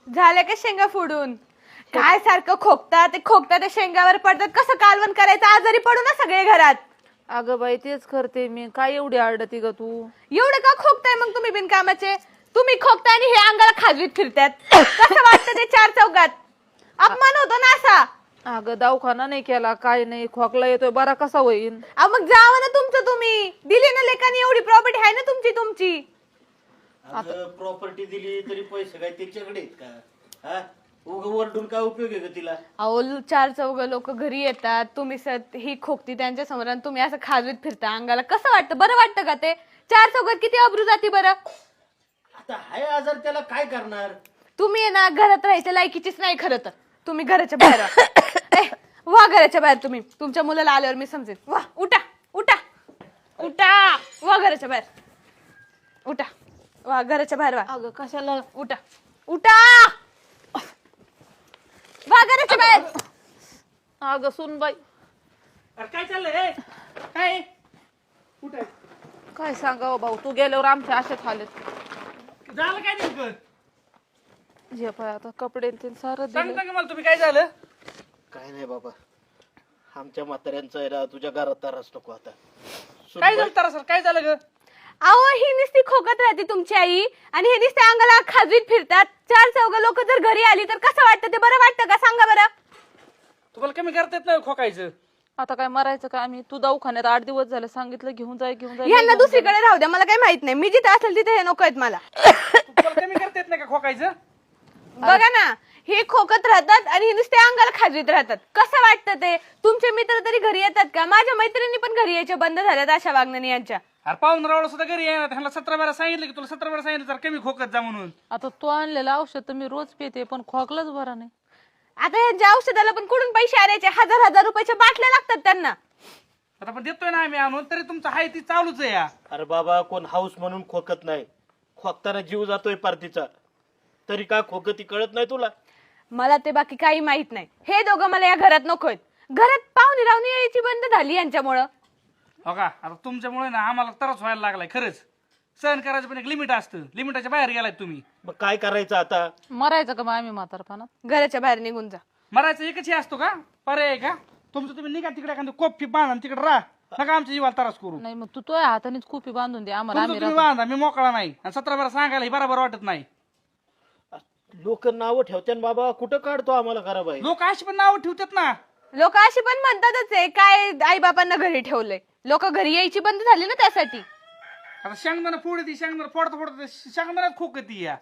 झाले का शेंगा फोडून? काय सारखं खोकता ते शेंगावर पडतात. कसं कालवण करायचं? आजारी पडू ना सगळे घरात. अगं बाई तेच करते मी. काय एवढी आरडती ग तू? एवढं का खोकताय मग तुम्ही बिनकामाचे? तुम्ही खोकताय आणि हे अंगाला खाजवीत फिरतात. कसं वाटतं ते चार चौकात? अपमान होतो ना असा. अगं दवाखाना नाही केला, काय नाही, खोकला येतोय, बरा कसा होईल? अहो मग जावं ना तुमचं तुम्ही. दिली ना लेकानी, एवढी प्रॉपर्टी आहे ना तुमची. प्रॉपर्टी दिली तरी पैसे काय त्याच्याकडे आहेत का? हा उग वरडून काय उपयोग आहे का तिला? अहो चार चौघ लोक घरी येतात, तुम्ही ही खोकती त्यांच्या समोर आणि तुम्ही असं खाजवीत फिरता अंगाला. कसं वाटतं? बरं वाटतं का ते? चार चौघात किती अब्रू जाती बरं. आता हाय आजार त्याला काय करणार? तुम्ही आहे ना घरात राहायच्या लायकीचीच नाही खरं तर. तुम्ही घराच्या बाहेर व्हा. वा घराच्या बाहेर तुम्ही. तुमच्या मुलाला आल्यावर मी समजेन. वा उठा उठा उठा. वा घराच्या बाहेर उठा. वा घराच्या बाहेर वा. अगं कशाला? उठा उठा. वा घराच्या बाहेर. अगं सुन बाई, अरे काय चाललंय? काय कुठे काय सांगावं भाऊ, तू गेल्यावर आमचे असेच हालेत. झालं? काय नेमकं जे पाय आता कपडे ते सारं दिलं. सांगता का मला तुम्ही काय झालं? काय नाही बाबा, आमच्या म्हाताऱ्यांचं आहे ना, तुझ्या घरात त्रास नको आता. काय झालं तर काय झालं ग? अहो ही नुसती खोकत राहते तुमची आई आणि हे नुसते अंगाला खाजवीत फिरतात. चार चौघ लोक जर घरी आली तर कसं वाटतं? ते बरं वाटतं का? सांगा बरं. तुम्हाला कमी करता येत नाही खोकायचं? आता काय मरायचं का आम्ही? तू दवाखान्यात 8 दिवस झाले, सांगितलं घेऊन जाय घेऊन जाय. यांना दुसरीकडे राहू द्या, मला काही माहित नाही. मी जिथे असेल तिथे हे नको आहेत मला. तुम्हाला कमी करता येत नाही का खोकायचं? बघा ना, हे खोकत राहतात आणि हे नुसते अंगाला खाजवीत राहतात. कसं वाटतं ते? तुमचे मित्र तरी घरी येतात का? माझ्या मैत्रिणी पण घरी यायच्या बंद झाल्यात अशा वागण्याने यांच्या. अरे पाहून रावळ सुद्धा घरी येणार. त्यांना 17 वेळा सांगितलं की तुला 17 वेळा सांगितलं तर कमी खोकत जा म्हणून. आता तू आणलेलं औषध तर मी रोज पिते, पण खोकलाच बरा नाही. आता यांच्या औषधाला पण कुठून पैसे आणायचे? हजार रुपयाच्या बाटल्या लागतात त्यांना. आता पण देतोय ना आम्ही आणून, तरी तुमचं हाय ती चालूच आहे या. अरे बाबा, कोण हाऊस म्हणून खोकत नाही. खोकताना जीव जातोय पार्टीचा, तरी का खोकती कळत नाही तुला? मला ते बाकी काही माहित नाही. हे दोघं मला या घरात नकोयत. घरात पाहुणे रावणी यायची बंद झाली यांच्यामुळं. हो का? आता तुमच्यामुळे ना आम्हाला त्रास व्हायला लागलाय खरंच. सहन करायचं पण एक लिमिट असतं. लिमिटाच्या बाहेर गेलाय तुम्ही. मग काय करायचं आता? मरायचं का मग आम्ही म्हातारपणात? घराच्या बाहेर निघून जा. मरायचं एकच हे असतो का? पर्याय आहे का? तुमचं तुम्ही निघा तिकडे, एखादी कोपी बांधा तिकडे राहा. नका आमच्या जीवाला त्रास करू. नाही मग तू तुझ्या हातानेच कुपी बांधून दे आम्हाला, तुमचं आम्ही तुम्ही राहतो. बांधा, मी मोकळा नाही. आणि 17 वेळा सांगायला हे बरोबर वाटत नाही. लोक नावं ठेवत्यान बाबा, कुठं काढतो आम्हाला खरा बाई? लोक अशी पण नाव ठेवतात ना. लोक अशी पण म्हणतातच आहे, काय आई बापांना घरी ठेवलंय. लोक घरी यायची बंद झाली ना त्यासाठी. आता शेंगदाणा फोड ती शेंगदाणा फोडता फोडता शेंगदाण्यात खोकती या.